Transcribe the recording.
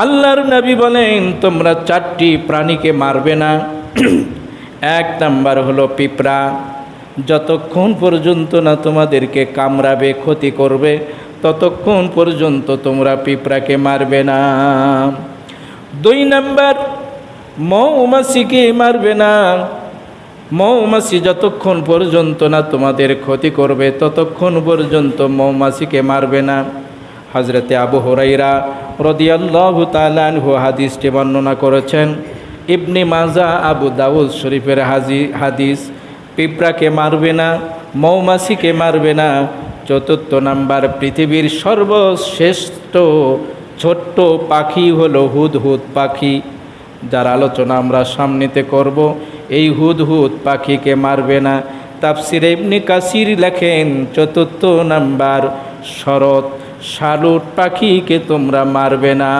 আল্লাহর নবী বলেন তোমরা 4টি প্রাণীকে মারবে না। 1 নাম্বার হলো পিঁপড়া, যতক্ষণ পর্যন্ত না তোমাদেরকে কামড়াবে, ক্ষতি করবে, ততক্ষণ পর্যন্ত তোমরা পিঁপড়াকে মারবে না। 2 নাম্বার মৌমাছিকে মারবে না। মৌমাছি যতক্ষণ পর্যন্ত না তোমাদের ক্ষতি করবে ততক্ষণ পর্যন্ত মৌমাছিকে মারবে না। হযরতে আবু হুরায়রা রাদিয়াল্লাহু তাআলা আনহু হাদিসটি বর্ণনা করেছেন। ইবনে মাজাহ, আবু দাউদ শরীফের হাদিস। পিঁপড়াকে মারবে না, মৌমাছিকে মারবে না। 4 নাম্বার, পৃথিবীর সর্বশ্রেষ্ঠ ছোট্ট পাখি হলো হুদহুদ পাখি, যার আলোচনা আমরা সামনেতে করব। এই হুদহুদ পাখিকে মারবে না। তাফসিরে ইবনে কাসির লেখেন 4 নাম্বার, শরৎ শালুট পাখিকে তোমরা মারবে না।